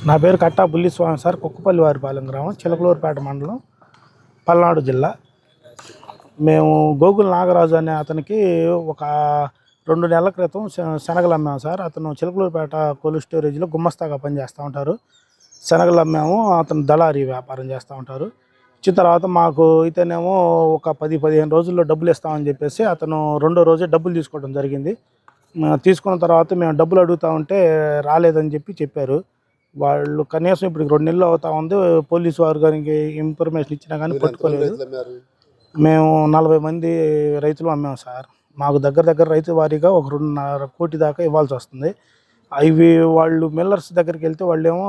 నా పేరు కట్టా బుల్లిస్వామి సార్. కుక్కపల్లి వారిపాలెం గ్రామం, చిలకలూరుపేట మండలం, పల్నాడు జిల్లా. మేము గోగుల్ నాగరాజు అనే అతనికి ఒక 2 నెలల క్రితం శనగలు అమ్మాము సార్. అతను చిలకలూరుపేట కోల్డ్ స్టోరేజ్లో గుమ్మస్తాగా పనిచేస్తూ ఉంటారు. శనగలు అమ్మాము. అతను దళారీ వ్యాపారం చేస్తూ ఉంటారు. ఇచ్చిన తర్వాత మాకు అయితేనేమో ఒక 10-15 రోజుల్లో డబ్బులు ఇస్తామని చెప్పేసి అతను రెండో రోజే డబ్బులు తీసుకోవడం జరిగింది. తీసుకున్న తర్వాత మేము డబ్బులు అడుగుతూ ఉంటే రాలేదని చెప్పారు. వాళ్ళు కనీసం ఇప్పుడు 2 నెలలు అవుతా ఉంది. పోలీసు వారు గారికి ఇన్ఫర్మేషన్ ఇచ్చినా కానీ పట్టుకోలేదు. మేము 40 మంది రైతులు అమ్మాము సార్. మాకు దగ్గర రైతు వారీగా ఒక 2.5 కోటి దాకా ఇవ్వాల్సి వస్తుంది. ఇవి వాళ్ళు మిల్లర్స్ దగ్గరికి వెళ్తే వాళ్ళేమో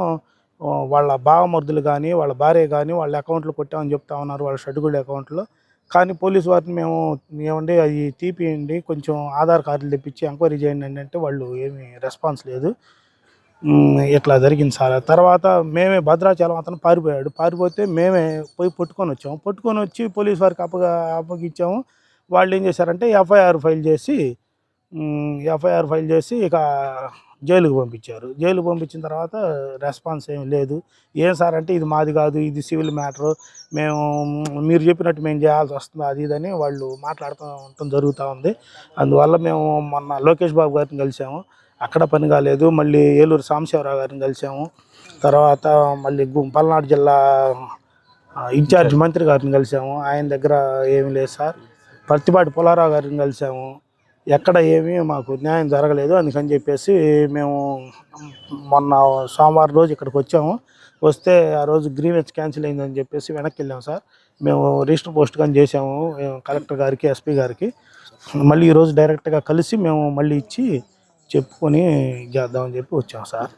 వాళ్ళ బావమరుదులు కానీ, వాళ్ళ భార్య కానీ వాళ్ళ అకౌంట్లో కొట్టామని చెప్తా ఉన్నారు, వాళ్ళ షెడ్యూల్డ్ అకౌంట్లో. కానీ పోలీసు వారిని మేము ఏమండి అవి తీపియండి, కొంచెం ఆధార్ కార్డులు తెప్పించి ఎంక్వైరీ చేయండి అంటే వాళ్ళు ఏమీ రెస్పాన్స్ లేదు. ఇట్లా జరిగింది సార్. తర్వాత మేమే భద్రాచలం అతను పారిపోతే మేమే పోయి పట్టుకొని వచ్చి పోలీసు వారికి అప్పగిచ్చాము. వాళ్ళు ఏం చేశారంటే ఎఫ్ఐఆర్ ఫైల్ చేసి ఇక జైలుకు పంపించారు. జైలుకు పంపించిన తర్వాత రెస్పాన్స్ ఏమి లేదు. ఏం సార్ అంటే ఇది మాది కాదు, ఇది సివిల్ మ్యాటరు, మీరు చెప్పినట్టు మేము చేయాల్సి వస్తుంది, అది ఇదని వాళ్ళు మాట్లాడుతూ జరుగుతూ ఉంది. అందువల్ల మేము మొన్న లోకేష్ బాబు గారిని కలిసాము, అక్కడ పని కాలేదు. మళ్ళీ ఏలూరు సాంబశివరావు గారిని కలిసాము. తర్వాత మళ్ళీ పల్నాడు జిల్లా ఇన్ఛార్జ్ మంత్రి గారిని కలిసాము, ఆయన దగ్గర ఏమీ లేదు సార్. పర్తిపాటి పుల్లారావు గారిని కలిసాము, ఎక్కడ ఏమీ మాకు న్యాయం జరగలేదు. అందుకని చెప్పేసి మేము మొన్న సోమవారం రోజు ఇక్కడికి వచ్చాము. వస్తే ఆ రోజు గ్రీవెన్స్ క్యాన్సిల్ అయిందని చెప్పేసి వెనక్కి వెళ్ళాము సార్. మేము రిజిస్టర్ పోస్ట్ కానీ చేసాము కలెక్టర్ గారికి, ఎస్పీ గారికి. మళ్ళీ ఈరోజు డైరెక్ట్గా కలిసి మేము మళ్ళీ ఇచ్చి చెప్పుకొని చేద్దామని చెప్పి వచ్చాము సార్.